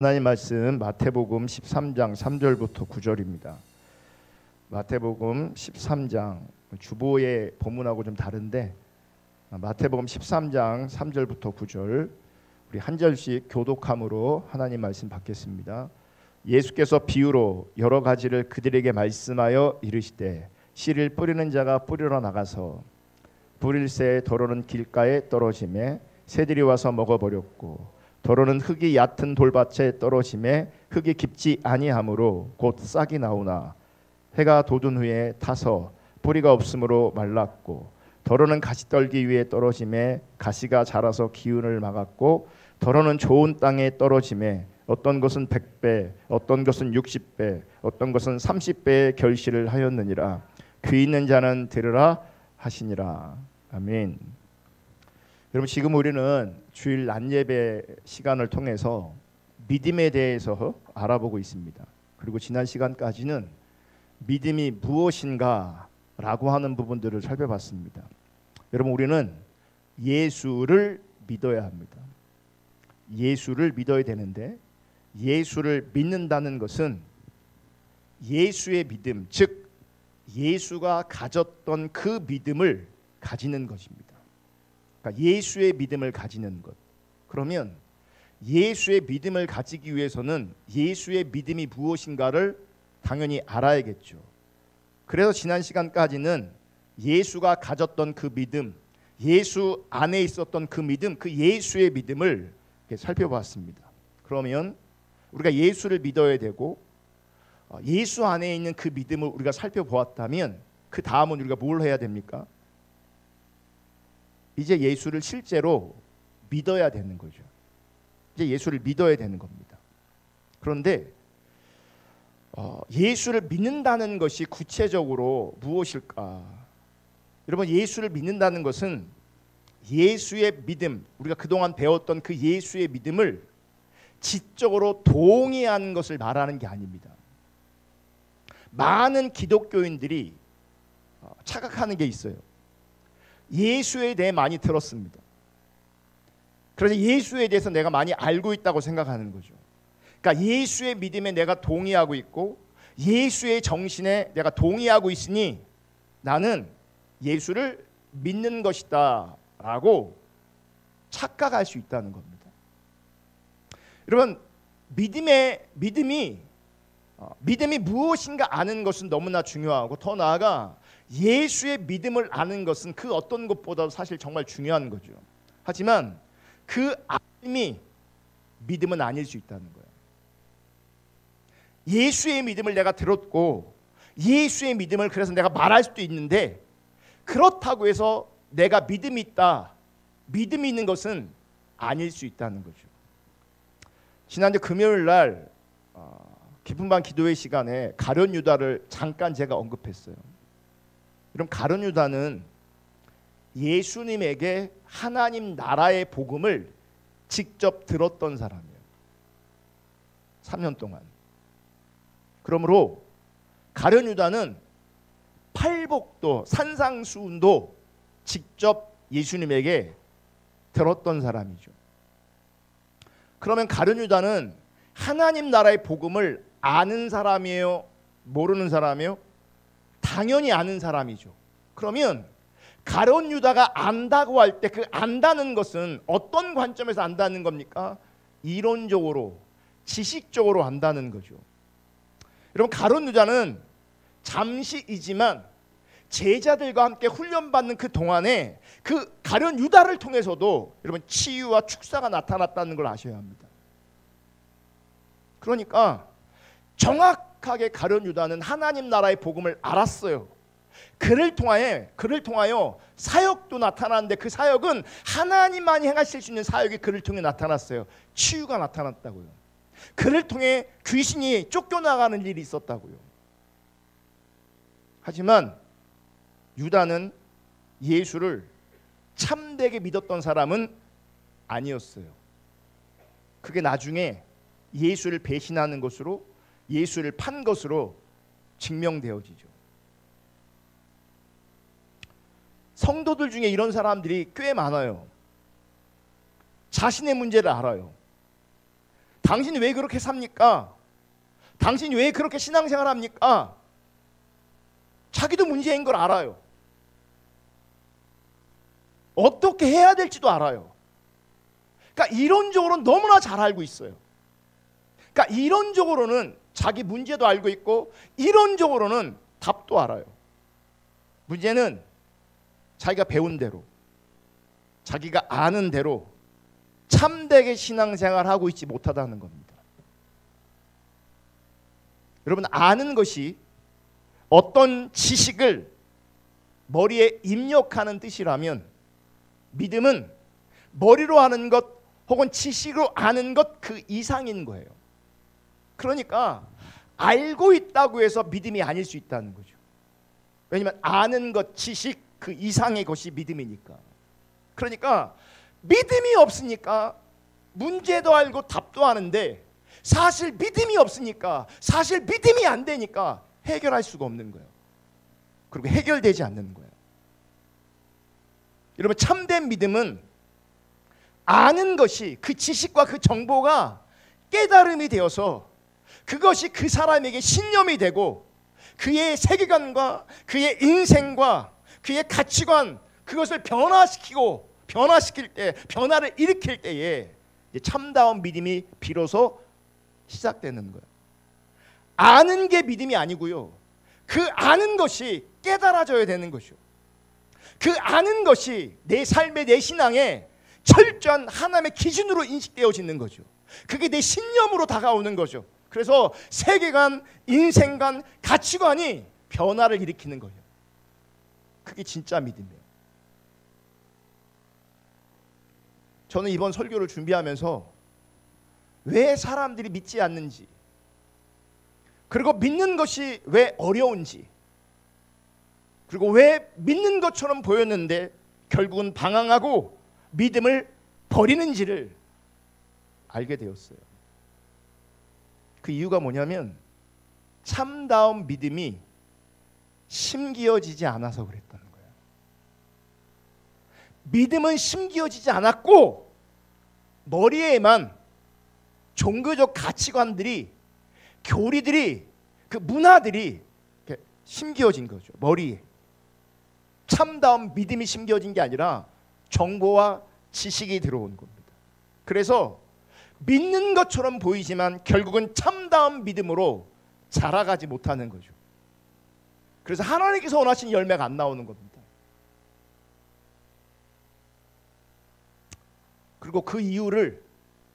하나님 말씀 마태복음 13장 3절부터 9절입니다. 마태복음 13장 주보의 본문하고 좀 다른데 마태복음 13장 3절부터 9절 우리 한 절씩 교독함으로 하나님 말씀 받겠습니다. 예수께서 비유로 여러 가지를 그들에게 말씀하여 이르시되 씨를 뿌리는 자가 뿌리러 나가서 뿌릴새 더러는 길가에 떨어지매 새들이 와서 먹어버렸고 더러는 흙이 얕은 돌밭에 떨어지매 흙이 깊지 아니하므로 곧 싹이 나오나 해가 돋은 후에 타서 뿌리가 없으므로 말랐고 더러는 가시떨기 위에 떨어지매 가시가 자라서 기운을 막았고 더러는 좋은 땅에 떨어지매 어떤 것은 100배 어떤 것은 60배 어떤 것은 30배의 결실을 하였느니라. 귀 있는 자는 들으라 하시니라. 아멘. 여러분, 지금 우리는 주일 낮예배 시간을 통해서 믿음에 대해서 알아보고 있습니다. 그리고 지난 시간까지는 믿음이 무엇인가 라고 하는 부분들을 살펴봤습니다. 여러분, 우리는 예수를 믿어야 합니다. 예수를 믿어야 되는데 예수를 믿는다는 것은 예수의 믿음, 즉 예수가 가졌던 그 믿음을 가지는 것입니다. 그러니까 예수의 믿음을 가지는 것. 그러면 예수의 믿음을 가지기 위해서는 예수의 믿음이 무엇인가를 당연히 알아야겠죠. 그래서 지난 시간까지는 예수가 가졌던 그 믿음, 예수 안에 있었던 그 믿음, 그 예수의 믿음을 살펴봤습니다. 그러면 우리가 예수를 믿어야 되고 예수 안에 있는 그 믿음을 우리가 살펴보았다면 그 다음은 우리가 뭘 해야 됩니까? 이제 예수를 실제로 믿어야 되는 거죠. 이제 예수를 믿어야 되는 겁니다. 그런데 예수를 믿는다는 것이 구체적으로 무엇일까? 여러분, 예수를 믿는다는 것은 예수의 믿음, 우리가 그동안 배웠던 그 예수의 믿음을 지적으로 동의하는 것을 말하는 게 아닙니다. 많은 기독교인들이 착각하는 게 있어요. 예수에 대해 많이 들었습니다. 그래서 예수에 대해서 내가 많이 알고 있다고 생각하는 거죠. 그러니까 예수의 믿음에 내가 동의하고 있고 예수의 정신에 내가 동의하고 있으니 나는 예수를 믿는 것이다 라고 착각할 수 있다는 겁니다. 여러분, 믿음이 무엇인가 아는 것은 너무나 중요하고 더 나아가 예수의 믿음을 아는 것은 그 어떤 것보다도 사실 정말 중요한 거죠. 하지만 그 알림이 믿음은 아닐 수 있다는 거예요. 예수의 믿음을 내가 들었고 예수의 믿음을 그래서 내가 말할 수도 있는데 그렇다고 해서 내가 믿음이 있다, 믿음이 있는 것은 아닐 수 있다는 거죠. 지난주 금요일 날 깊은 밤 기도회 시간에 가룟 유다를 잠깐 제가 언급했어요. 그럼 가룟 유다는 예수님에게 하나님 나라의 복음을 직접 들었던 사람이에요. 3년 동안. 그러므로 가룟 유다는 팔복도 산상수훈도 직접 예수님에게 들었던 사람이죠. 그러면 가룟 유다는 하나님 나라의 복음을 아는 사람이에요? 모르는 사람이에요? 당연히 아는 사람이죠. 그러면 가룟 유다가 안다고 할 때 그 안다는 것은 어떤 관점에서 안다는 겁니까? 이론적으로, 지식적으로 안다는 거죠. 여러분, 가룟 유다는 잠시이지만 제자들과 함께 훈련받는 그 동안에 그 가룟 유다를 통해서도 여러분 치유와 축사가 나타났다는 걸 아셔야 합니다. 그러니까 정확하게 가룟 유다는 하나님 나라의 복음을 알았어요. 그를 통하여 사역도 나타나는데 그 사역은 하나님만이 행하실 수 있는 사역이 그를 통해 나타났어요. 치유가 나타났다고요. 그를 통해 귀신이 쫓겨나가는 일이 있었다고요. 하지만 유다는 예수를 참되게 믿었던 사람은 아니었어요. 그게 나중에 예수를 배신하는 것으로, 예수를 판 것으로 증명되어지죠. 성도들 중에 이런 사람들이 꽤 많아요. 자신의 문제를 알아요. 당신이 왜 그렇게 삽니까? 당신이 왜 그렇게 신앙생활 합니까? 자기도 문제인 걸 알아요. 어떻게 해야 될지도 알아요. 그러니까 이론적으로는 너무나 잘 알고 있어요. 그러니까 이론적으로는 자기 문제도 알고 있고 이론적으로는 답도 알아요. 문제는 자기가 배운 대로, 자기가 아는 대로 참되게 신앙생활하고 있지 못하다는 겁니다. 여러분, 아는 것이 어떤 지식을 머리에 입력하는 뜻이라면 믿음은 머리로 아는 것 혹은 지식으로 아는 것 그 이상인 거예요. 그러니까 알고 있다고 해서 믿음이 아닐 수 있다는 거죠. 왜냐하면 아는 것, 지식 그 이상의 것이 믿음이니까. 그러니까 믿음이 없으니까 문제도 알고 답도 아는데 사실 믿음이 없으니까, 사실 믿음이 안 되니까 해결할 수가 없는 거예요. 그리고 해결되지 않는 거예요. 여러분, 참된 믿음은 아는 것이, 그 지식과 그 정보가 깨달음이 되어서 그것이 그 사람에게 신념이 되고 그의 세계관과 그의 인생과 그의 가치관, 그것을 변화시킬 때, 변화를 일으킬 때에 참다운 믿음이 비로소 시작되는 거예요. 아는 게 믿음이 아니고요, 그 아는 것이 깨달아져야 되는 것이요, 그 아는 것이 내 삶의, 내 신앙에 철저한 하나님의 기준으로 인식되어지는 거죠. 그게 내 신념으로 다가오는 거죠. 그래서 세계관, 인생관, 가치관이 변화를 일으키는 거예요. 그게 진짜 믿음이에요. 저는 이번 설교를 준비하면서 왜 사람들이 믿지 않는지, 그리고 믿는 것이 왜 어려운지, 그리고 왜 믿는 것처럼 보였는데 결국은 방황하고 믿음을 버리는지를 알게 되었어요. 그 이유가 뭐냐면 참다운 믿음이 심기어지지 않아서 그랬다는 거예요. 믿음은 심기어지지 않았고 머리에만 종교적 가치관들이, 교리들이, 그 문화들이 심기어진 거죠. 머리에. 참다운 믿음이 심기어진 게 아니라 정보와 지식이 들어온 겁니다. 그래서 믿는 것처럼 보이지만 결국은 참다운 믿음으로 자라가지 못하는 거죠. 그래서 하나님께서 원하시는 열매가 안 나오는 겁니다. 그리고 그 이유를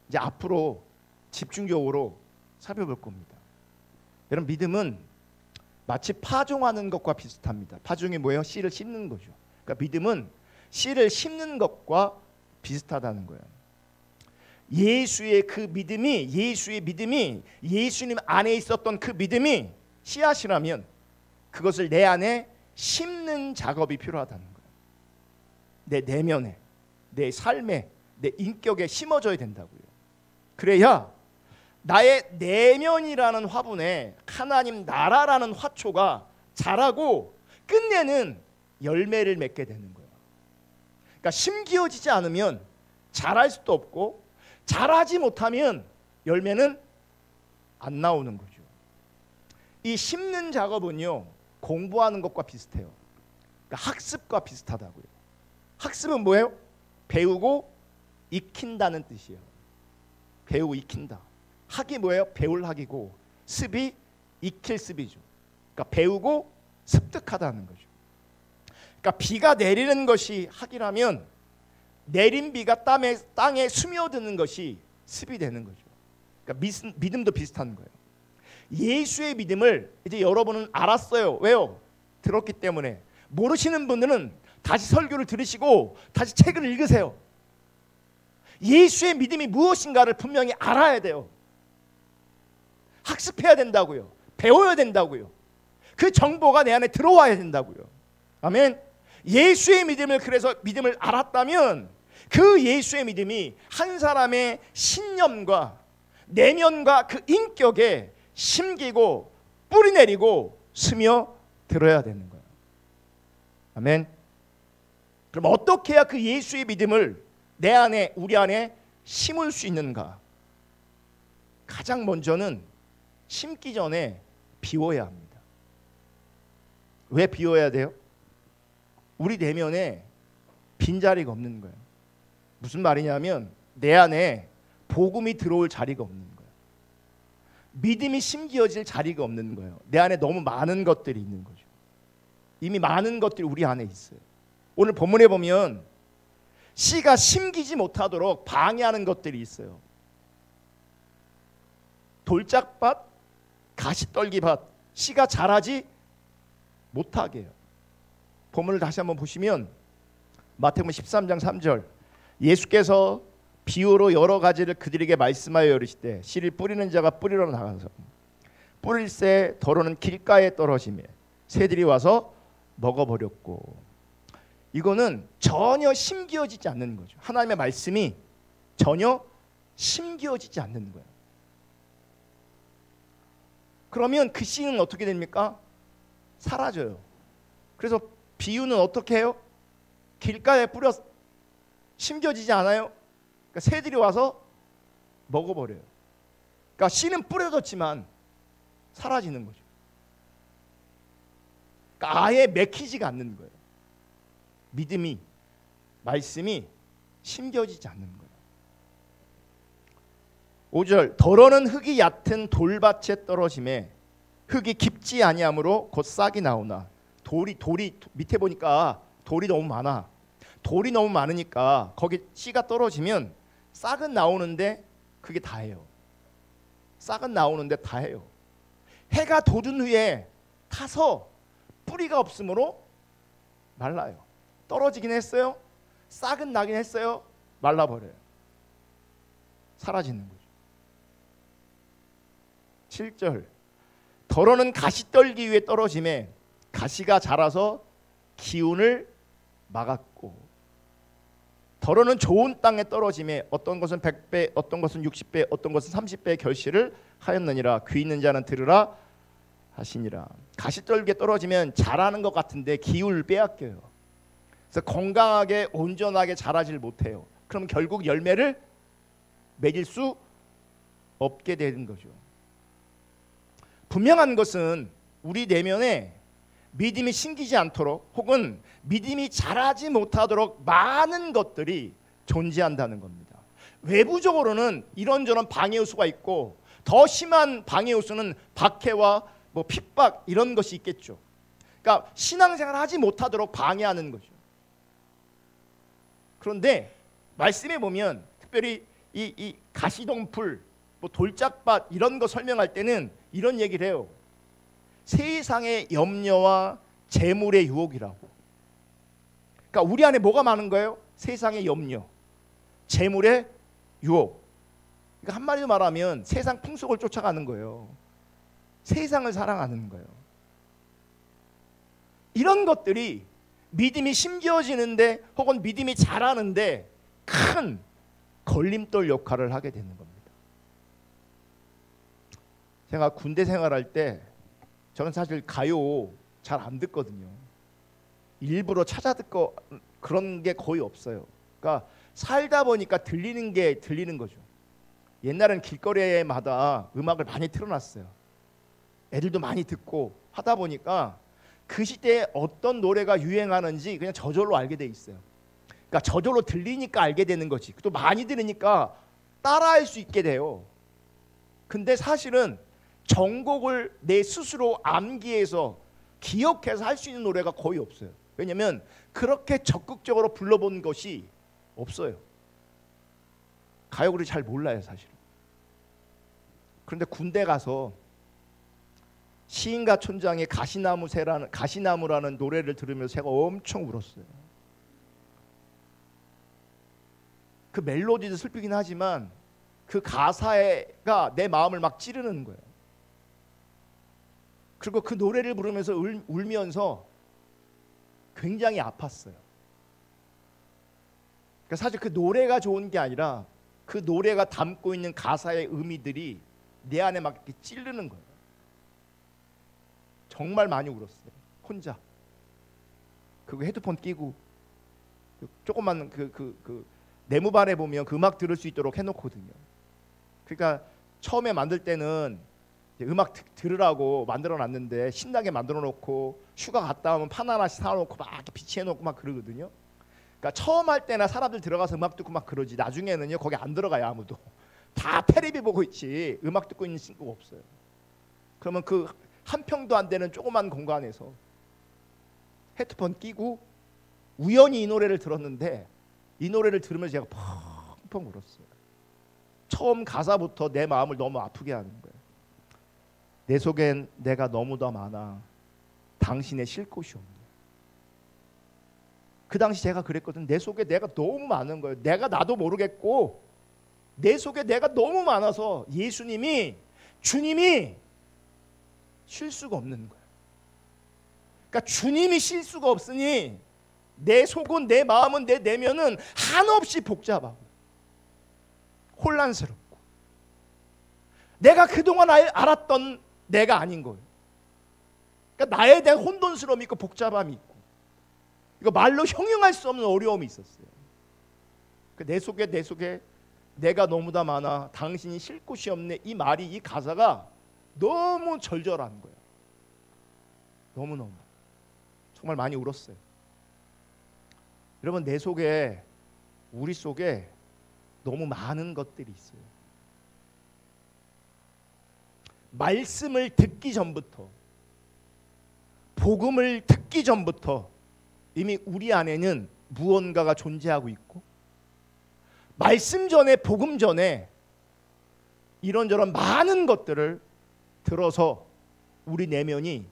이제 앞으로 집중적으로 살펴볼 겁니다. 여러분, 믿음은 마치 파종하는 것과 비슷합니다. 파종이 뭐예요? 씨를 심는 거죠. 그러니까 믿음은 씨를 심는 것과 비슷하다는 거예요. 예수의 믿음이 예수님 안에 있었던 그 믿음이 씨앗이라면 그것을 내 안에 심는 작업이 필요하다는 거예요. 내 내면에, 내 삶에, 내 인격에 심어져야 된다고요. 그래야 나의 내면이라는 화분에 하나님 나라라는 화초가 자라고 끝내는 열매를 맺게 되는 거예요. 그러니까 심기어지지 않으면 자랄 수도 없고 자라지 못하면 열매는 안 나오는 거죠. 이 심는 작업은요, 공부하는 것과 비슷해요. 그러니까 학습과 비슷하다고요. 학습은 뭐예요? 배우고 익힌다는 뜻이에요. 배우고 익힌다. 학이 뭐예요? 배울 학이고, 습이 익힐 습이죠. 그러니까 배우고 습득하다는 거죠. 그러니까 비가 내리는 것이 학이라면 내린 비가 땅에 스며드는 것이 습이 되는 거죠. 그러니까 믿음도 비슷한 거예요. 예수의 믿음을 이제 여러분은 알았어요. 왜요? 들었기 때문에. 모르시는 분들은 다시 설교를 들으시고 다시 책을 읽으세요. 예수의 믿음이 무엇인가를 분명히 알아야 돼요. 학습해야 된다고요. 배워야 된다고요. 그 정보가 내 안에 들어와야 된다고요. 아멘. 예수의 믿음을, 그래서 믿음을 알았다면 그 예수의 믿음이 한 사람의 신념과 내면과 그 인격에 심기고 뿌리내리고 스며들어야 되는 거예요. 아멘. 그럼 어떻게 해야 그 예수의 믿음을 내 안에, 우리 안에 심을 수 있는가? 가장 먼저는 심기 전에 비워야 합니다. 왜 비워야 돼요? 우리 내면에 빈자리가 없는 거예요. 무슨 말이냐면 내 안에 복음이 들어올 자리가 없는 거예요. 믿음이 심기어질 자리가 없는 거예요. 내 안에 너무 많은 것들이 있는 거죠. 이미 많은 것들이 우리 안에 있어요. 오늘 본문에 보면 씨가 심기지 못하도록 방해하는 것들이 있어요. 돌짝밭, 가시떨기밭, 씨가 자라지 못하게 해요. 본문을 다시 한번 보시면 마태복음 13장 3절, 예수께서 비유로 여러 가지를 그들에게 말씀하여 이르시되 씨를 뿌리는 자가 뿌리러 나가서 뿌릴새 더러는 길가에 떨어지며 새들이 와서 먹어버렸고, 이거는 전혀 심기어지지 않는 거죠. 하나님의 말씀이 전혀 심기어지지 않는 거예요. 그러면 그 씨는 어떻게 됩니까? 사라져요. 그래서 비유는 어떻게 해요? 길가에 뿌려 심겨지지 않아요. 그러니까 새들이 와서 먹어버려요. 그러니까 씨는 뿌려졌지만 사라지는 거죠. 그러니까 아예 맥히지가 않는 거예요. 믿음이, 말씀이 심겨지지 않는 거예요. 5절, 더러는 흙이 얕은 돌밭에 떨어짐에 흙이 깊지 아니하므로 곧 싹이 나오나, 돌이 밑에 보니까 돌이 너무 많아. 돌이 너무 많으니까 거기 씨가 떨어지면 싹은 나오는데 그게 다예요. 싹은 나오는데 다예요. 해가 돋은 후에 타서 뿌리가 없으므로 말라요. 떨어지긴 했어요. 싹은 나긴 했어요. 말라버려요. 사라지는 거죠. 7절, 더러는 가시떨기 위에 떨어짐에 가시가 자라서 기운을 막았고, 더러는 좋은 땅에 떨어짐에 어떤 것은 100배, 어떤 것은 60배, 어떤 것은 30배의 결실을 하였느니라. 귀 있는 자는 들으라 하시니라. 가시떨기에 떨어지면 자라는 것 같은데 기운을 빼앗겨요. 그래서 건강하게 온전하게 자라질 못해요. 그럼 결국 열매를 맺을 수 없게 되는 거죠. 분명한 것은 우리 내면에 믿음이 심기지 않도록 혹은 믿음이 자라지 못하도록 많은 것들이 존재한다는 겁니다. 외부적으로는 이런저런 방해 요소가 있고, 더 심한 방해 요소는 박해와 핍박 이런 것이 있겠죠. 그러니까 신앙생활을 하지 못하도록 방해하는 거죠. 그런데 말씀에 보면 특별히 이 가시덩풀, 돌짝밭 이런 거 설명할 때는 이런 얘기를 해요. 세상의 염려와 재물의 유혹이라고. 그러니까 우리 안에 뭐가 많은 거예요? 세상의 염려, 재물의 유혹. 그러니까 한마디로 말하면 세상 풍속을 쫓아가는 거예요. 세상을 사랑하는 거예요. 이런 것들이 믿음이 심겨지는데 혹은 믿음이 자라는데 큰 걸림돌 역할을 하게 되는 겁니다. 제가 군대 생활할 때 저는 사실 가요 잘 안 듣거든요. 일부러 찾아 듣고 그런 게 거의 없어요. 그러니까 살다 보니까 들리는 게 들리는 거죠. 옛날엔 길거리마다 음악을 많이 틀어놨어요. 애들도 많이 듣고 하다 보니까 그 시대에 어떤 노래가 유행하는지 그냥 저절로 알게 돼 있어요. 그러니까 저절로 들리니까 알게 되는 거지. 또 많이 들으니까 따라할 수 있게 돼요. 근데 사실은 전곡을 내 스스로 암기해서 기억해서 할 수 있는 노래가 거의 없어요. 왜냐하면 그렇게 적극적으로 불러본 것이 없어요. 가요를 잘 몰라요, 사실은. 그런데 군대 가서 시인가 촌장의 가시나무라는 노래를 들으면서 제가 엄청 울었어요. 그 멜로디도 슬프긴 하지만 그 가사가 내 마음을 막 찌르는 거예요. 그리고 그 노래를 부르면서 울면서 굉장히 아팠어요. 그러니까 사실 그 노래가 좋은 게 아니라 그 노래가 담고 있는 가사의 의미들이 내 안에 막 이렇게 찌르는 거예요. 정말 많이 울었어요. 혼자. 그거 헤드폰 끼고 조금만 그 네모반에 보면 그 음악 들을 수 있도록 해놓거든요. 그러니까 처음에 만들 때는 음악 들으라고 만들어 놨는데 신나게 만들어 놓고 휴가 갔다 오면 판 하나씩 사놓고 막 이렇게 비치해 놓고 막 그러거든요. 그러니까 처음 할 때나 사람들 들어가서 음악 듣고 막 그러지, 나중에는요 거기 안 들어가요. 아무도 다 테레비 보고 있지 음악 듣고 있는 친구가 없어요. 그러면 그 한 평도 안 되는 조그만 공간에서 헤드폰 끼고 우연히 이 노래를 들었는데, 이 노래를 들으면서 제가 펑펑 울었어요. 처음 가사부터 내 마음을 너무 아프게 하는 거예요. 내 속엔 내가 너무 더 많아, 당신의 쉴 곳이 없네. 그 당시 제가 그랬거든. 내 속에 내가 너무 많은 거예요. 내가 나도 모르겠고 내 속에 내가 너무 많아서 예수님이, 주님이 쉴 수가 없는 거예요. 그러니까 주님이 쉴 수가 없으니 내 속은, 내 마음은, 내 내면은 한없이 복잡하고 혼란스럽고 내가 그동안 알았던 내가 아닌 거예요. 그러니까 나에 대한 혼돈스러움이 있고 복잡함이 있고, 이거 말로 형용할 수 없는 어려움이 있었어요. 내 속에 내가 너무 다 많아, 당신이 쉴 곳이 없네. 이 말이, 이 가사가 너무 절절한 거예요. 너무너무 정말 많이 울었어요. 여러분, 내 속에, 우리 속에 너무 많은 것들이 있어요. 말씀을 듣기 전부터, 복음을 듣기 전부터 이미 우리 안에는 무언가가 존재하고 있고, 말씀 전에, 복음 전에 이런저런 많은 것들을 들어서 우리 내면이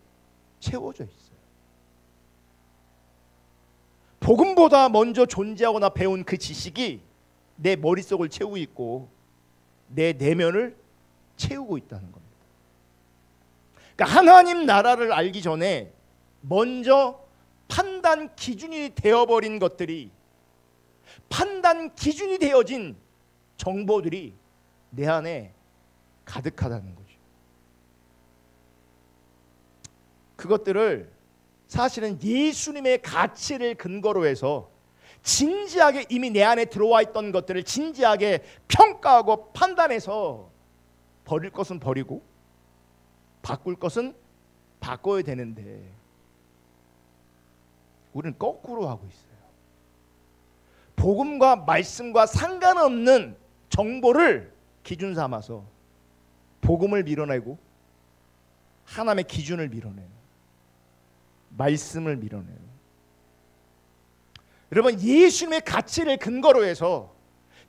채워져 있어요. 복음보다 먼저 존재하거나 배운 그 지식이 내 머릿속을 채우고 있고 내 내면을 채우고 있다는 겁니다. 그러니까 하나님 나라를 알기 전에 먼저 판단 기준이 되어버린 것들이, 판단 기준이 되어진 정보들이 내 안에 가득하다는 거죠. 그것들을 사실은 예수님의 가치를 근거로 해서 진지하게 이미 내 안에 들어와 있던 것들을 진지하게 평가하고 판단해서 버릴 것은 버리고 바꿀 것은 바꿔야 되는데, 우리는 거꾸로 하고 있어요. 복음과 말씀과 상관없는 정보를 기준 삼아서 복음을 밀어내고 하나님의 기준을 밀어내는, 말씀을 밀어내는. 여러분, 예수님의 가치를 근거로 해서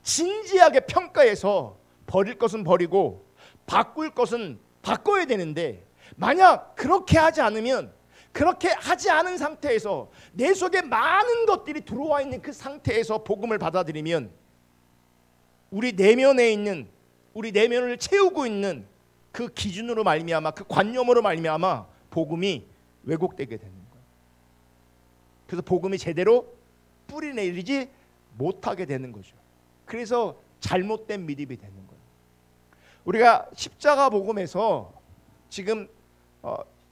진지하게 평가해서 버릴 것은 버리고 바꿀 것은 바꿔야 되는데, 만약 그렇게 하지 않으면, 그렇게 하지 않은 상태에서 내 속에 많은 것들이 들어와 있는 그 상태에서 복음을 받아들이면 우리 내면에 있는, 우리 내면을 채우고 있는 그 기준으로 말미암아, 그 관념으로 말미암아 복음이 왜곡되게 되는 거예요. 그래서 복음이 제대로 뿌리 내리지 못하게 되는 거죠. 그래서 잘못된 믿음이 되는 거예요. 우리가 십자가 복음에서 지금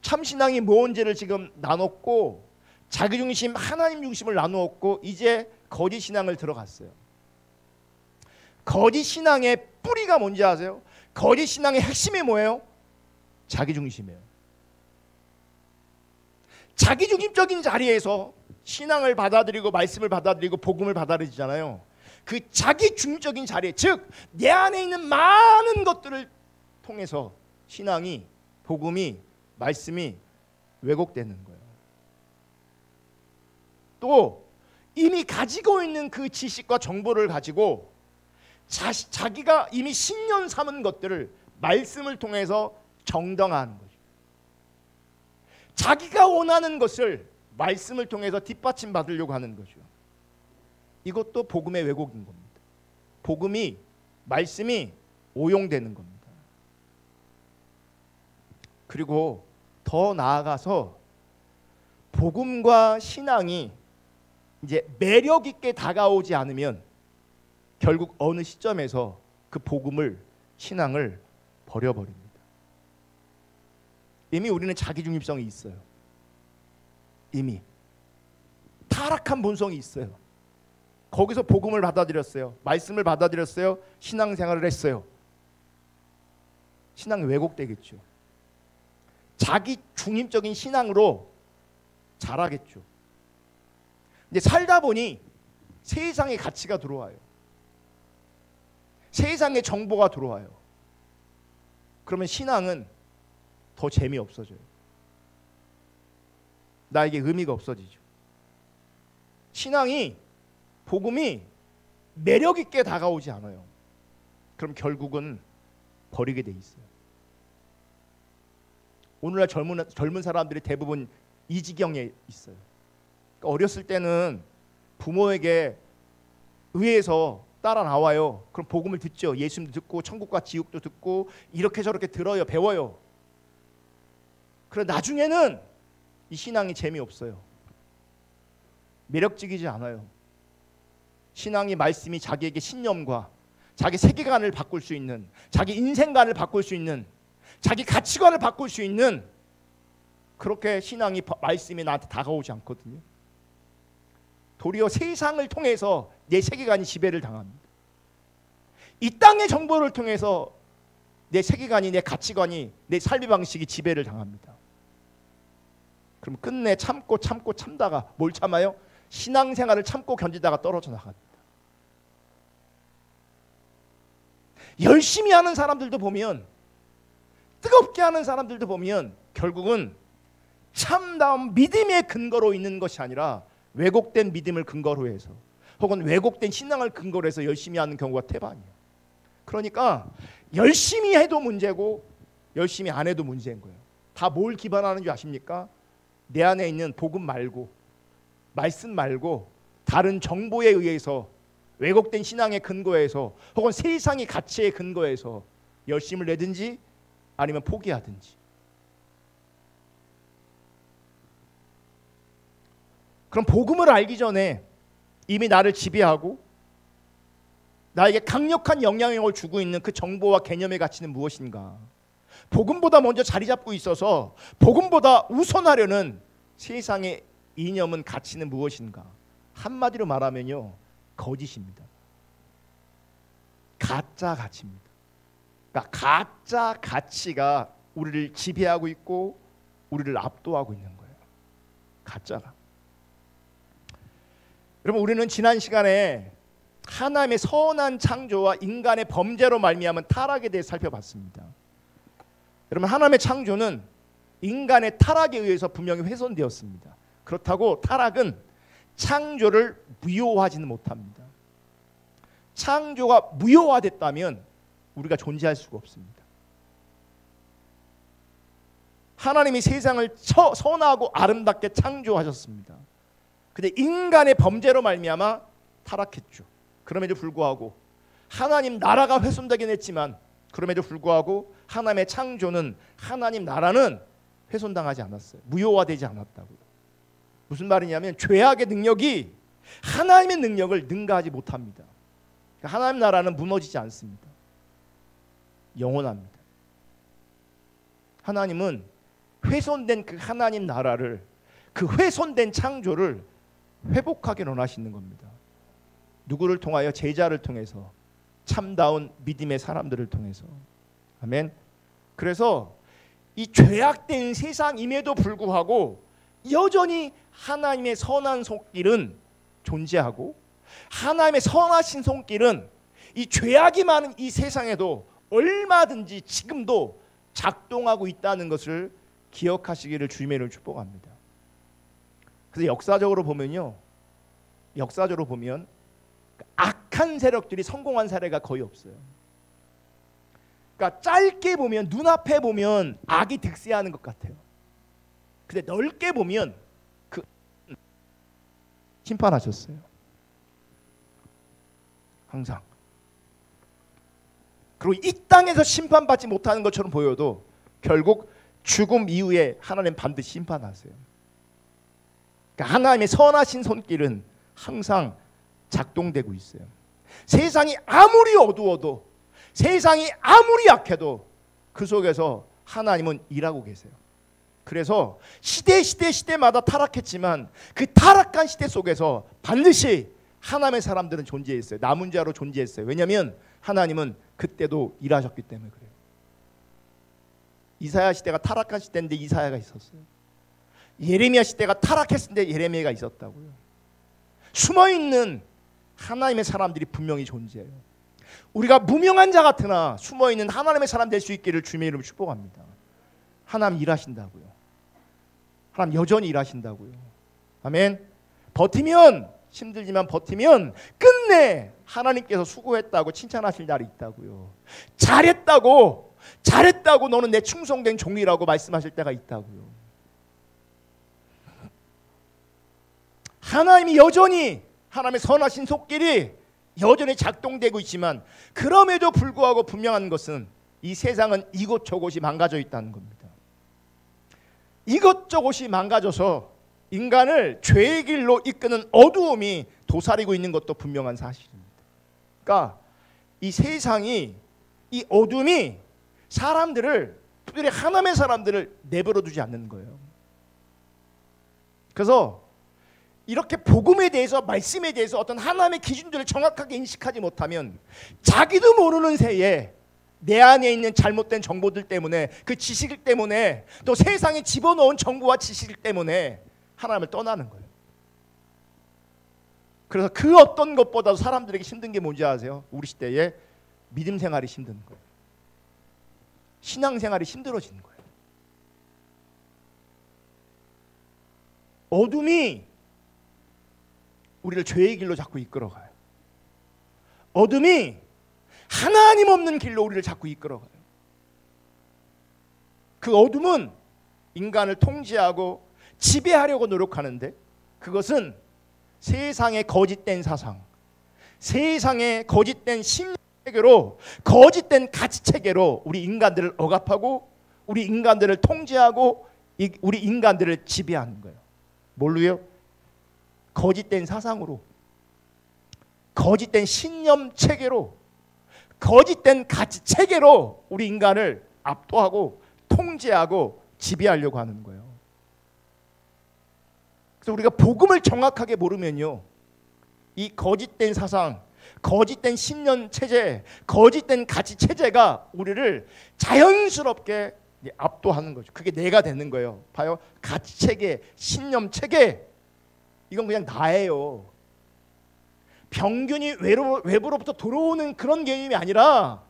참신앙이 뭔지를 지금 나눴고, 자기중심, 하나님 중심을 나누었고, 이제 거짓신앙을 들어갔어요. 거짓신앙의 뿌리가 뭔지 아세요? 거짓신앙의 핵심이 뭐예요? 자기중심이에요. 자기중심적인 자리에서 신앙을 받아들이고 말씀을 받아들이고 복음을 받아들이잖아요. 그 자기중심적인 자리, 즉 내 안에 있는 많은 것들을 통해서 신앙이, 복음이, 말씀이 왜곡되는 거예요. 또 이미 가지고 있는 그 지식과 정보를 가지고 자기가 이미 신년 삼은 것들을 말씀을 통해서 정당화하는 거죠. 자기가 원하는 것을 말씀을 통해서 뒷받침 받으려고 하는 거죠. 이것도 복음의 왜곡인 겁니다. 복음이, 말씀이 오용되는 겁니다. 그리고 더 나아가서 복음과 신앙이 이제 매력 있게 다가오지 않으면 결국 어느 시점에서 그 복음을, 신앙을 버려버립니다. 이미 우리는 자기중립성이 있어요. 이미 타락한 본성이 있어요. 거기서 복음을 받아들였어요. 말씀을 받아들였어요. 신앙생활을 했어요. 신앙이 왜곡되겠죠. 자기 중심적인 신앙으로 자라겠죠. 근데 살다 보니 세상의 가치가 들어와요. 세상의 정보가 들어와요. 그러면 신앙은 더 재미없어져요. 나에게 의미가 없어지죠. 신앙이, 복음이 매력 있게 다가오지 않아요. 그럼 결국은 버리게 돼 있어요. 오늘날 젊은 사람들이 대부분 이 지경에 있어요. 그러니까 어렸을 때는 부모에게 의해서 따라 나와요. 그럼 복음을 듣죠. 예수님도 듣고 천국과 지옥도 듣고 이렇게 저렇게 들어요. 배워요. 그런데 나중에는 이 신앙이 재미없어요. 매력적이지 않아요. 신앙이, 말씀이 자기에게 신념과 자기 세계관을 바꿀 수 있는, 자기 인생관을 바꿀 수 있는, 자기 가치관을 바꿀 수 있는, 그렇게 신앙이, 말씀이 나한테 다가오지 않거든요. 도리어 세상을 통해서 내 세계관이 지배를 당합니다. 이 땅의 정보를 통해서 내 세계관이, 내 가치관이, 내 삶의 방식이 지배를 당합니다. 그럼 끝내 참다가 뭘 참아요? 신앙생활을 참고 견디다가 떨어져 나갑니다. 열심히 하는 사람들도 보면, 뜨겁게 하는 사람들도 보면 결국은 참다운 믿음의 근거로 있는 것이 아니라 왜곡된 믿음을 근거로 해서, 혹은 왜곡된 신앙을 근거로 해서 열심히 하는 경우가 태반이에요. 그러니까 열심히 해도 문제고 열심히 안 해도 문제인 거예요. 다 뭘 기반하는 줄 아십니까? 내 안에 있는 복음 말고, 말씀 말고 다른 정보에 의해서, 왜곡된 신앙의 근거에서, 혹은 세상의 가치의 근거에서 열심을 내든지 아니면 포기하든지. 그럼 복음을 알기 전에 이미 나를 지배하고 나에게 강력한 영향력을 주고 있는 그 정보와 개념의 가치는 무엇인가? 복음보다 먼저 자리 잡고 있어서 복음보다 우선하려는 세상의 이념은, 가치는 무엇인가? 한마디로 말하면요, 거짓입니다. 가짜 가치입니다. 그러니까 가짜 가치가 우리를 지배하고 있고 우리를 압도하고 있는 거예요. 가짜가. 여러분, 우리는 지난 시간에 하나님의 선한 창조와 인간의 범죄로 말미암은 타락에 대해 살펴봤습니다. 여러분, 하나님의 창조는 인간의 타락에 의해서 분명히 훼손되었습니다. 그렇다고 타락은 창조를 무효화하지는 못합니다. 창조가 무효화됐다면 우리가 존재할 수가 없습니다. 하나님이 세상을 선하고 아름답게 창조하셨습니다. 근데 인간의 범죄로 말미암아 타락했죠. 그럼에도 불구하고 하나님 나라가 훼손되긴 했지만, 그럼에도 불구하고 하나님의 창조는, 하나님 나라는 훼손당하지 않았어요. 무효화되지 않았다고요. 무슨 말이냐면 죄악의 능력이 하나님의 능력을 능가하지 못합니다. 하나님 나라는 무너지지 않습니다. 영원합니다. 하나님은 훼손된 그 하나님 나라를, 그 훼손된 창조를 회복하게 원하시는 겁니다. 누구를 통하여? 제자를 통해서, 참다운 믿음의 사람들을 통해서. 아멘. 그래서 이 죄악된 세상임에도 불구하고 여전히 하나님의 선한 손길은 존재하고, 하나님의 선하신 손길은 이 죄악이 많은 이 세상에도 얼마든지 지금도 작동하고 있다는 것을 기억하시기를 주님의 이름으로 축복합니다. 그래서 역사적으로 보면 악한 세력들이 성공한 사례가 거의 없어요. 그러니까 짧게 보면, 눈앞에 보면 악이 득세하는 것 같아요. 근데 넓게 보면 그 심판하셨어요. 항상. 그리고 이 땅에서 심판받지 못하는 것처럼 보여도 결국 죽음 이후에 하나님 반드시 심판하세요. 그러니까 하나님의 선하신 손길은 항상 작동되고 있어요. 세상이 아무리 어두워도, 세상이 아무리 약해도 그 속에서 하나님은 일하고 계세요. 그래서 시대마다 타락했지만 그 타락한 시대 속에서 반드시 하나님의 사람들은 존재했어요. 남은 자로 존재했어요. 왜냐하면 하나님은 그때도 일하셨기 때문에 그래요. 이사야 시대가 타락한 시대인데 이사야가 있었어요. 예레미야 시대가 타락했을 때 예레미야가 있었다고요. 숨어있는 하나님의 사람들이 분명히 존재해요. 우리가 무명한 자 같으나 숨어있는 하나님의 사람 될 수 있기를 주님의 이름으로 축복합니다. 하나님 일하신다고요. 하나님 여전히 일하신다고요. 아멘. 버티면, 힘들지만 버티면 끝내 하나님께서 수고했다고 칭찬하실 날이 있다고요. 잘했다고 너는 내 충성된 종이라고 말씀하실 때가 있다고요. 하나님이 여전히, 하나님의 선하신 손길이 여전히 작동되고 있지만, 그럼에도 불구하고 분명한 것은 이 세상은 이곳저곳이 망가져 있다는 겁니다. 이것저것이 망가져서 인간을 죄의 길로 이끄는 어두움이 도사리고 있는 것도 분명한 사실입니다. 그러니까 이 세상이, 이 어둠이 사람들을, 특별히 하나님의 사람들을 내버려 두지 않는 거예요. 그래서 이렇게 복음에 대해서, 말씀에 대해서 어떤 하나님의 기준들을 정확하게 인식하지 못하면 자기도 모르는 새에 내 안에 있는 잘못된 정보들 때문에, 그 지식 때문에, 또 세상에 집어넣은 정보와 지식 때문에 하나님을 떠나는 거예요. 그래서 그 어떤 것보다도 사람들에게 힘든 게 뭔지 아세요? 우리 시대에 믿음 생활이 힘든 거예요. 신앙 생활이 힘들어지는 거예요. 어둠이 우리를 죄의 길로 자꾸 이끌어가요. 어둠이 하나님 없는 길로 우리를 자꾸 이끌어가요. 그 어둠은 인간을 통제하고 지배하려고 노력하는데, 그것은 세상의 거짓된 사상, 세상의 거짓된 심리체계로, 거짓된 가치체계로 우리 인간들을 억압하고, 우리 인간들을 통제하고, 우리 인간들을 지배하는 거예요. 뭘로요? 거짓된 사상으로, 거짓된 신념 체계로, 거짓된 가치 체계로 우리 인간을 압도하고 통제하고 지배하려고 하는 거예요. 그래서 우리가 복음을 정확하게 모르면요, 이 거짓된 사상, 거짓된 신념 체제, 거짓된 가치 체제가 우리를 자연스럽게 압도하는 거죠. 그게 내가 되는 거예요. 봐요. 가치 체계, 신념 체계, 이건 그냥 나예요. 병균이 외부로부터 들어오는 그런 개념이 아니라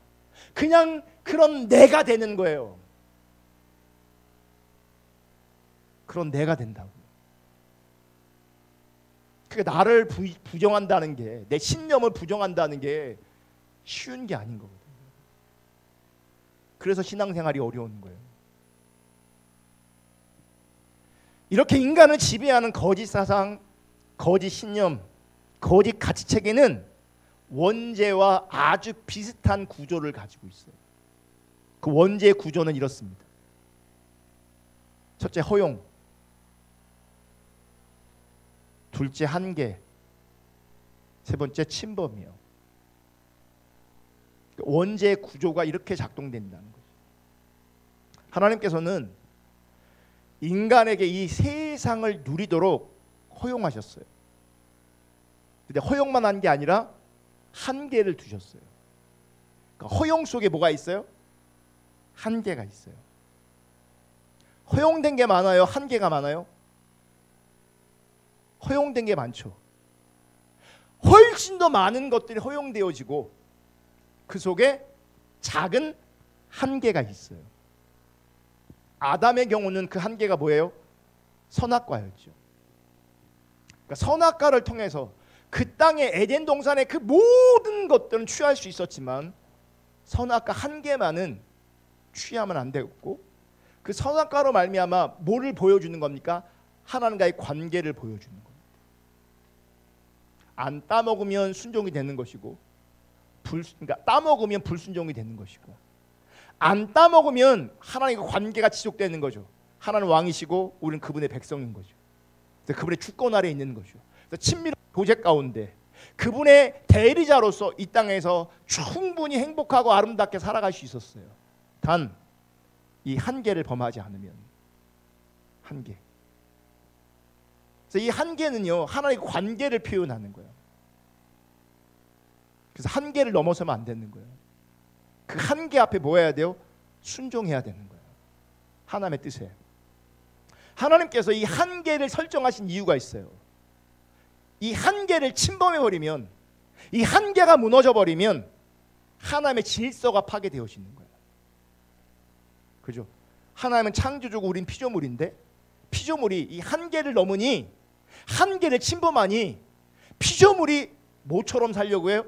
그냥 그런 내가 되는 거예요. 그런 내가 된다고. 그러니까 나를 부정한다는 게, 내 신념을 부정한다는 게 쉬운 게 아닌 거거든요. 그래서 신앙생활이 어려운 거예요. 이렇게 인간을 지배하는 거짓 사상, 거짓 신념, 거짓 가치 체계는 원죄와 아주 비슷한 구조를 가지고 있어요. 그 원죄의 구조는 이렇습니다. 첫째, 허용. 둘째, 한계. 세 번째, 침범이요. 원죄의 구조가 이렇게 작동된다는 거죠. 하나님께서는 인간에게 이 세상을 누리도록 허용하셨어요. 근데 허용만 한 게 아니라 한계를 두셨어요. 그러니까 허용 속에 뭐가 있어요? 한계가 있어요. 허용된 게 많아요? 한계가 많아요? 허용된 게 많죠. 훨씬 더 많은 것들이 허용되어지고 그 속에 작은 한계가 있어요. 아담의 경우는 그 한계가 뭐예요? 선악과였죠. 그러니까 선악과를 통해서 그 땅의 에덴 동산의 그 모든 것들은 취할 수 있었지만 선악과 한 개만은 취하면 안 되었고, 그 선악과로 말미암아 뭐를 보여주는 겁니까? 하나님과의 관계를 보여주는 겁니다. 안 따먹으면 순종이 되는 것이고, 그러니까 따먹으면 불순종이 되는 것이고, 안 따먹으면 하나님과 관계가 지속되는 거죠. 하나님 왕이시고 우리는 그분의 백성인 거죠. 그래서 그분의 주권 아래에 있는 거죠. 그래서 친밀한 교제 가운데 그분의 대리자로서 이 땅에서 충분히 행복하고 아름답게 살아갈 수 있었어요. 단 이 한계를 범하지 않으면. 한계. 그래서 이 한계는요, 하나님의 관계를 표현하는 거예요. 그래서 한계를 넘어서면 안 되는 거예요. 그 한계 앞에 뭐 해야 돼요? 순종해야 되는 거예요. 하나님의 뜻이에요. 하나님께서 이 한계를 설정하신 이유가 있어요. 이 한계를 침범해버리면, 이 한계가 무너져버리면 하나님의 질서가 파괴되어지는 거예요. 그죠? 하나님은 창조주고 우린 피조물인데, 피조물이 이 한계를 넘으니, 한계를 침범하니 피조물이 뭐처럼 살려고 해요?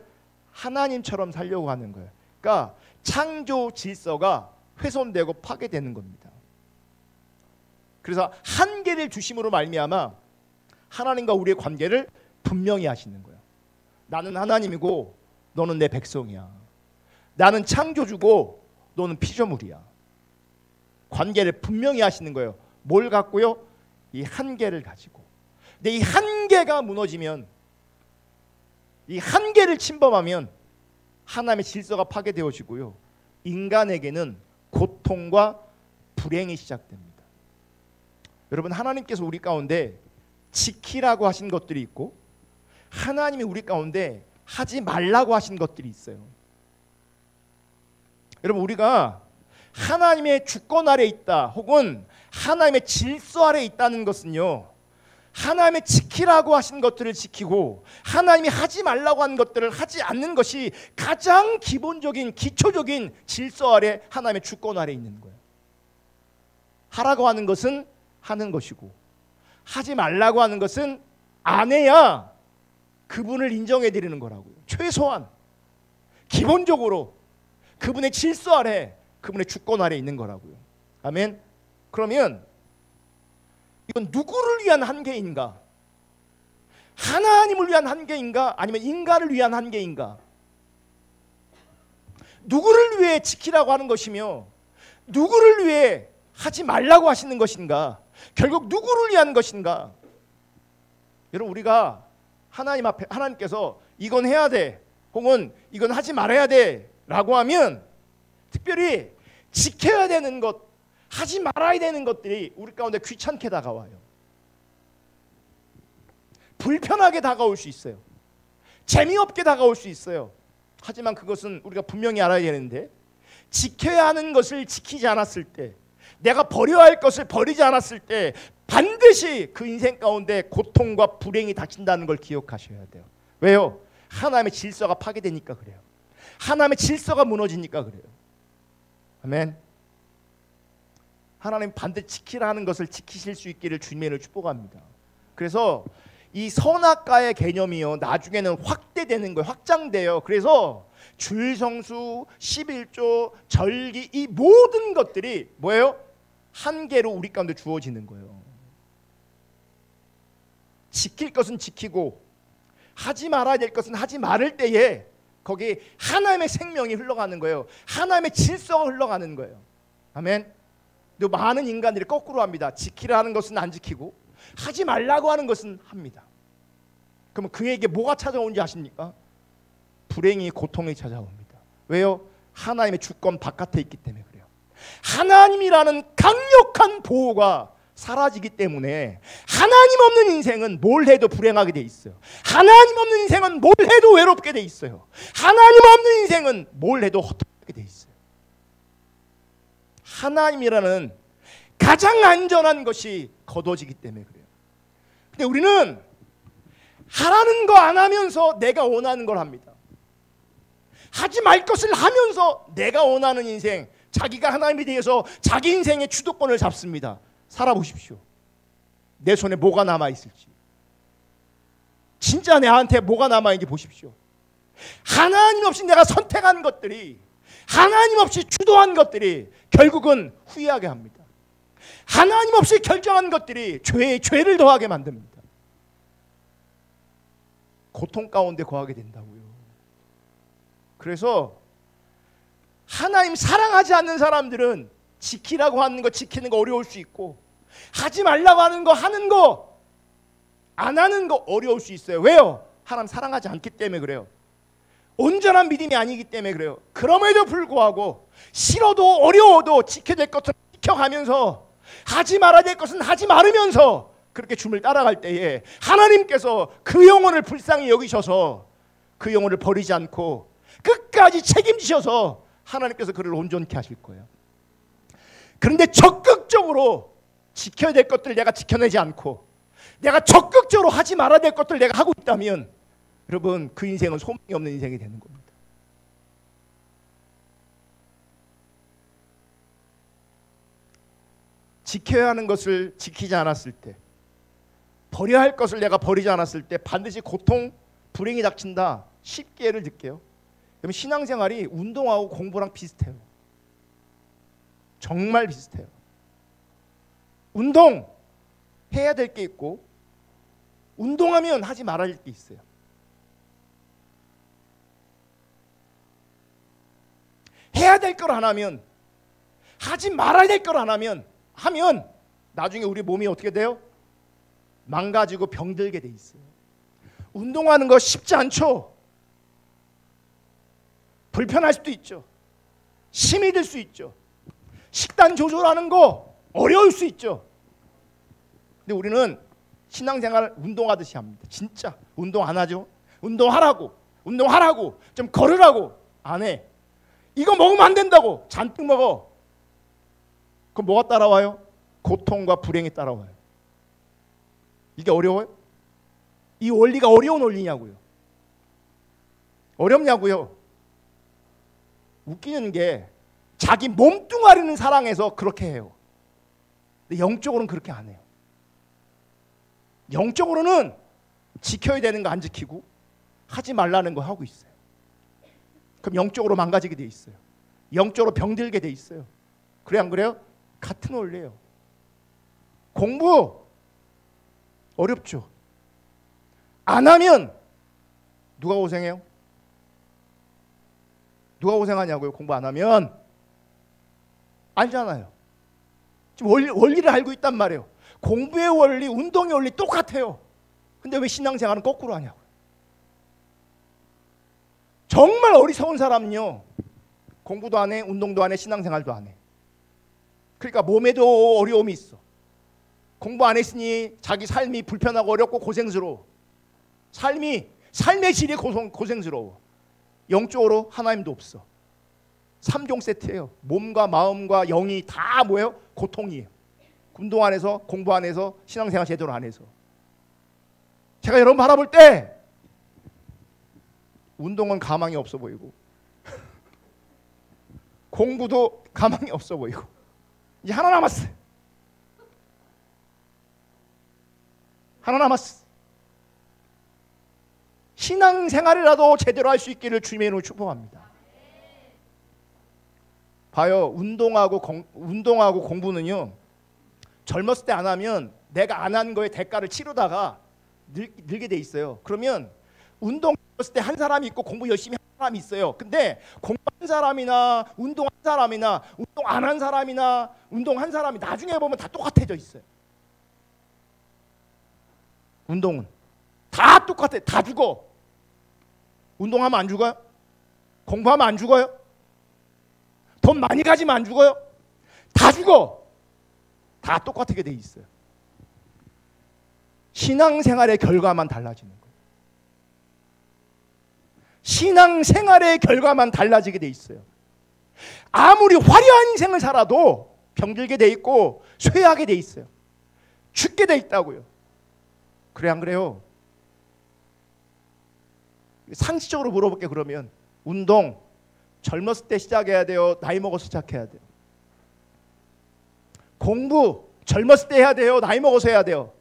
하나님처럼 살려고 하는 거예요. 그러니까 창조 질서가 훼손되고 파괴되는 겁니다. 그래서 한계를 주심으로 말미암아 하나님과 우리의 관계를 분명히 하시는 거예요. 나는 하나님이고 너는 내 백성이야. 나는 창조주고 너는 피조물이야. 관계를 분명히 하시는 거예요. 뭘 갖고요? 이 한계를 가지고. 근데 이 한계가 무너지면, 이 한계를 침범하면 하나님의 질서가 파괴되어지고요, 인간에게는 고통과 불행이 시작됩니다. 여러분, 하나님께서 우리 가운데 지키라고 하신 것들이 있고 하나님이 우리 가운데 하지 말라고 하신 것들이 있어요. 여러분, 우리가 하나님의 주권 아래 있다, 혹은 하나님의 질서 아래 있다는 것은요, 하나님의 지키라고 하신 것들을 지키고 하나님이 하지 말라고 한 것들을 하지 않는 것이 가장 기본적인 기초적인 질서 아래, 하나님의 주권 아래 있는 거예요. 하라고 하는 것은 하는 것이고 하지 말라고 하는 것은 안 해야 그분을 인정해 드리는 거라고요. 최소한 기본적으로 그분의 질서 아래, 그분의 주권 아래 있는 거라고요. 아멘. 그러면 이건 누구를 위한 한계인가? 하나님을 위한 한계인가? 아니면 인간을 위한 한계인가? 누구를 위해 지키라고 하는 것이며 누구를 위해 하지 말라고 하시는 것인가? 결국 누구를 위한 것인가? 여러분, 우리가 하나님 앞에, 하나님께서 이건 해야 돼, 혹은 이건 하지 말아야 돼 라고 하면 특별히 지켜야 되는 것, 하지 말아야 되는 것들이 우리 가운데 귀찮게 다가와요. 불편하게 다가올 수 있어요. 재미없게 다가올 수 있어요. 하지만 그것은 우리가 분명히 알아야 되는데, 지켜야 하는 것을 지키지 않았을 때, 내가 버려야 할 것을 버리지 않았을 때 반드시 그 인생 가운데 고통과 불행이 닥친다는 걸 기억하셔야 돼요. 왜요? 하나님의 질서가 파괴되니까 그래요. 하나님의 질서가 무너지니까 그래요. 아멘. 하나님 반드시 지키라는 것을 지키실 수 있기를 주님을 축복합니다. 그래서 이 선악과의 개념이요, 나중에는 확대되는 거예요. 확장돼요. 그래서 주일성수, 11조, 절기, 이 모든 것들이 뭐예요? 한계로 우리 가운데 주어지는 거예요. 지킬 것은 지키고 하지 말아야 될 것은 하지 말을 때에 거기 하나님의 생명이 흘러가는 거예요. 하나님의 질서가 흘러가는 거예요. 아멘. 또 많은 인간들이 거꾸로 합니다. 지키라는 것은 안 지키고 하지 말라고 하는 것은 합니다. 그러면 그에게 뭐가 찾아오는지 아십니까? 불행이, 고통이 찾아옵니다. 왜요? 하나님의 주권 바깥에 있기 때문에 그래요. 하나님이라는 강력한 보호가 사라지기 때문에 하나님 없는 인생은 뭘 해도 불행하게 돼 있어요. 하나님 없는 인생은 뭘 해도 외롭게 돼 있어요. 하나님 없는 인생은 뭘 해도 허탈하게 돼 있어요. 하나님이라는 가장 안전한 것이 거둬지기 때문에 그래요. 근데 우리는 하라는 거 안 하면서 내가 원하는 걸 합니다. 하지 말 것을 하면서 내가 원하는 인생, 자기가 하나님에 대해서 자기 인생의 주도권을 잡습니다. 살아보십시오. 내 손에 뭐가 남아있을지, 진짜 내한테 뭐가 남아있는지 보십시오. 하나님 없이 내가 선택한 것들이, 하나님 없이 주도한 것들이 결국은 후회하게 합니다. 하나님 없이 결정한 것들이 죄를 더하게 만듭니다. 고통 가운데 거하게 된다고요. 그래서 하나님 사랑하지 않는 사람들은 지키라고 하는 거 지키는 거 어려울 수 있고, 하지 말라고 하는 거 하는 거 안 하는 거 어려울 수 있어요. 왜요? 하나님 사랑하지 않기 때문에 그래요. 온전한 믿음이 아니기 때문에 그래요. 그럼에도 불구하고 싫어도 어려워도 지켜야 될 것은 지켜가면서 하지 말아야 될 것은 하지 말으면서 그렇게 주님을 따라갈 때에 하나님께서 그 영혼을 불쌍히 여기셔서 그 영혼을 버리지 않고 끝까지 책임지셔서 하나님께서 그를 온전케 하실 거예요. 그런데 적극적으로 지켜야 될 것들을 내가 지켜내지 않고 내가 적극적으로 하지 말아야 될 것들을 내가 하고 있다면 여러분 그 인생은 소망이 없는 인생이 되는 겁니다. 지켜야 하는 것을 지키지 않았을 때, 버려야 할 것을 내가 버리지 않았을 때 반드시 고통, 불행이 닥친다. 쉽게 예를 들게요. 그러면 신앙생활이 운동하고 공부랑 비슷해요. 정말 비슷해요. 운동 해야 될 게 있고 운동하면 하지 말아야 할 게 있어요. 해야 될 걸 안 하면, 하지 말아야 될 걸 안 하면 나중에 우리 몸이 어떻게 돼요? 망가지고 병들게 돼 있어요. 운동하는 거 쉽지 않죠. 불편할 수도 있죠. 힘이 들 수 있죠. 식단 조절하는 거 어려울 수 있죠. 근데 우리는 신앙생활 운동하듯이 합니다. 진짜 운동 안 하죠. 운동하라고 좀 걸으라고 안 해. 이거 먹으면 안 된다고 잔뜩 먹어. 그럼 뭐가 따라와요? 고통과 불행이 따라와요. 이게 어려워요? 이 원리가 어려운 원리냐고요. 어렵냐고요. 웃기는 게 자기 몸뚱아리는 사랑해서 그렇게 해요. 근데 영적으로는 그렇게 안 해요. 영적으로는 지켜야 되는 거 안 지키고 하지 말라는 거 하고 있어요. 그럼 영적으로 망가지게 돼 있어요. 영적으로 병들게 돼 있어요. 그래 안 그래요? 같은 원리예요. 공부 어렵죠. 안 하면 누가 고생해요? 누가 고생하냐고요? 공부 안 하면. 알잖아요. 지금 원리를 알고 있단 말이에요. 공부의 원리, 운동의 원리 똑같아요. 근데 왜 신앙생활은 거꾸로 하냐고요. 정말 어리석은 사람은요, 공부도 안 해, 운동도 안 해, 신앙생활도 안 해. 그러니까 몸에도 어려움이 있어. 공부 안 했으니 자기 삶이 불편하고 어렵고 고생스러워. 삶의 질이 고생스러워. 영적으로 하나님도 없어. 3종 세트예요. 몸과 마음과 영이 다 뭐예요? 고통이에요. 운동 안 해서, 공부 안 해서, 신앙생활 제대로 안 해서. 제가 여러분 바라볼 때 운동은 가망이 없어 보이고 공부도 가망이 없어 보이고 이제 하나 남았어요. 하나 남았어. 신앙생활이라도 제대로 할 수 있기를 주님의 이름으로 축복합니다. 봐요. 운동하고 공부는요, 젊었을 때 안 하면 내가 안 한 거에 대가를 치르다가 늘게 돼 있어요. 그러면 운동했을 때 한 사람이 있고 공부 열심히 한 사람이 있어요. 근데 공부한 사람이나 운동한 사람이나 운동 안 한 사람이나 운동한 사람이 나중에 보면 다 똑같아져 있어요. 운동은 다 똑같아. 다 죽어. 운동하면 안 죽어요? 공부하면 안 죽어요? 돈 많이 가지면 안 죽어요? 다 죽어. 다 똑같게 돼 있어요. 신앙생활의 결과만 달라지는 거예요. 신앙생활의 결과만 달라지게 돼 있어요. 아무리 화려한 인생을 살아도 병들게 돼 있고 쇠하게 돼 있어요. 죽게 돼 있다고요. 그래 안 그래요? 상식적으로 물어볼게. 그러면 운동 젊었을 때 시작해야 돼요? 나이 먹어서 시작해야 돼요? 공부 젊었을 때 해야 돼요? 나이 먹어서 해야 돼요?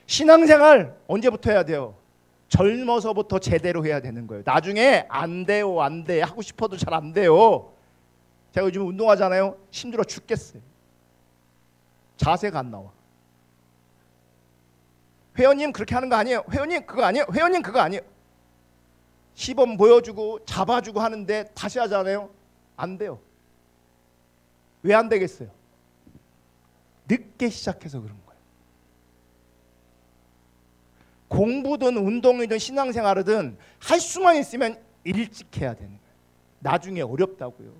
신앙생활 언제부터 해야 돼요? 젊어서부터 제대로 해야 되는 거예요. 나중에 안 돼요. 안 돼. 하고 싶어도 잘 안 돼요. 제가 요즘 운동하잖아요. 힘들어 죽겠어요. 자세가 안 나와. 회원님 그렇게 하는 거 아니에요? 회원님 그거 아니에요? 회원님 그거 아니에요? 시범 보여주고 잡아주고 하는데 다시 하잖아요. 안 돼요. 왜 안 되겠어요? 늦게 시작해서 그런 거예요. 공부든 운동이든 신앙생활이든 할 수만 있으면 일찍 해야 되는 거예요. 나중에 어렵다고요.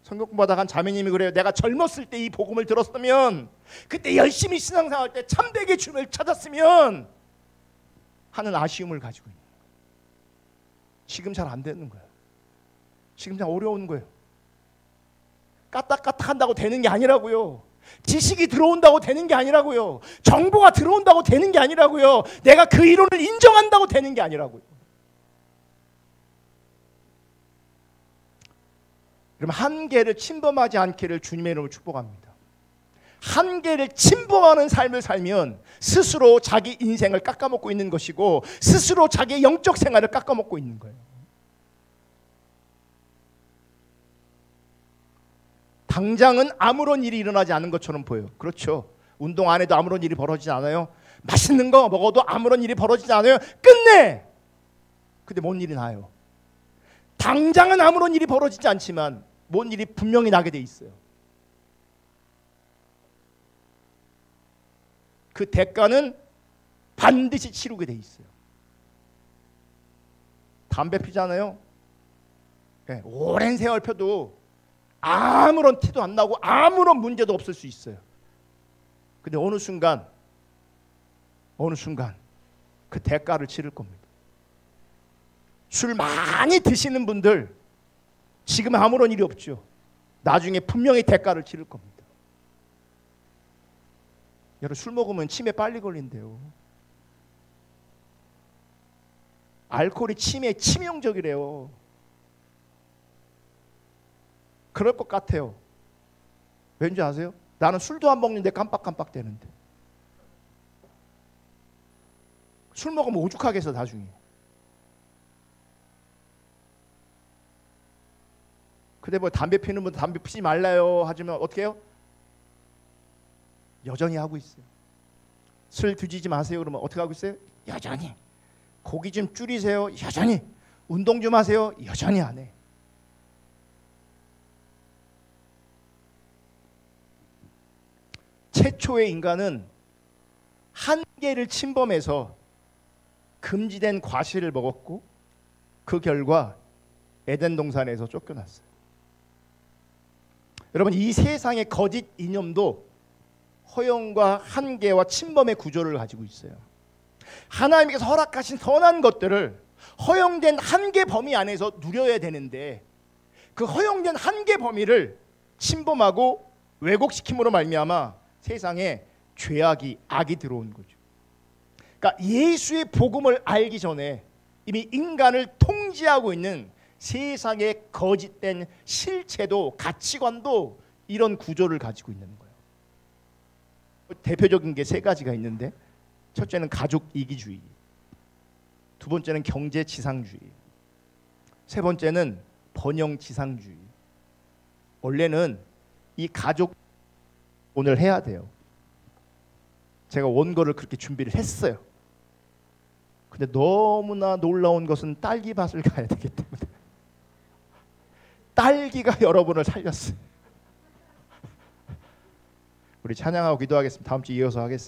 성경 공부하다가 한 자매님이 그래요. 내가 젊었을 때 이 복음을 들었으면, 그때 열심히 신앙생활 때 참되게 주님을 찾았으면 하는 아쉬움을 가지고 있는 거예요. 지금 잘 안 되는 거예요. 지금 잘 어려운 거예요. 까딱까딱 한다고 되는 게 아니라고요. 지식이 들어온다고 되는 게 아니라고요. 정보가 들어온다고 되는 게 아니라고요. 내가 그 이론을 인정한다고 되는 게 아니라고요. 그럼 한계를 침범하지 않기를 주님의 이름으로 축복합니다. 한계를 침범하는 삶을 살면 스스로 자기 인생을 깎아먹고 있는 것이고 스스로 자기의 영적 생활을 깎아먹고 있는 거예요. 당장은 아무런 일이 일어나지 않은 것처럼 보여요. 그렇죠. 운동 안 해도 아무런 일이 벌어지지 않아요. 맛있는 거 먹어도 아무런 일이 벌어지지 않아요. 끝내! 근데 뭔 일이 나요? 당장은 아무런 일이 벌어지지 않지만 뭔 일이 분명히 나게 돼 있어요. 그 대가는 반드시 치르게 돼 있어요. 담배 피잖아요. 네, 오랜 세월 펴도 아무런 티도 안 나고 아무런 문제도 없을 수 있어요. 근데 어느 순간 그 대가를 치를 겁니다. 술 많이 드시는 분들 지금 아무런 일이 없죠. 나중에 분명히 대가를 치를 겁니다. 여러분, 술 먹으면 치매 빨리 걸린대요. 알코올이 치매에 치명적이래요. 그럴 것 같아요. 왠지 아세요? 나는 술도 안 먹는데 깜빡깜빡 되는데. 술 먹으면 오죽하겠어 나중에. 근데 뭐 담배 피는 분 담배 피지 말라요 하지만 어떻게 해요? 여전히 하고 있어요. 술 드시지 마세요 그러면 어떻게 하고 있어요? 여전히. 고기 좀 줄이세요. 여전히. 운동 좀 하세요. 여전히 안 해. 최초의 인간은 한계를 침범해서 금지된 과실을 먹었고 그 결과 에덴 동산에서 쫓겨났어요. 여러분, 이 세상의 거짓 이념도 허용과 한계와 침범의 구조를 가지고 있어요. 하나님께서 허락하신 선한 것들을 허용된 한계 범위 안에서 누려야 되는데 그 허용된 한계 범위를 침범하고 왜곡시킴으로 말미암아 세상에 죄악이 악이 들어온 거죠. 그러니까 예수의 복음을 알기 전에 이미 인간을 통제하고 있는 세상의 거짓된 실체도 가치관도 이런 구조를 가지고 있는 거예요. 대표적인 게 세 가지가 있는데 첫째는 가족 이기주의, 두 번째는 경제 지상주의, 세 번째는 번영 지상주의. 원래는 이 가족 오늘 해야 돼요. 제가 원고를 그렇게 준비를 했어요. 근데 너무나 놀라운 것은 딸기밭을 가야 되기 때문에 딸기가 여러분을 살렸어요. 우리 찬양하고 기도하겠습니다. 다음 주 이어서 하겠습니다.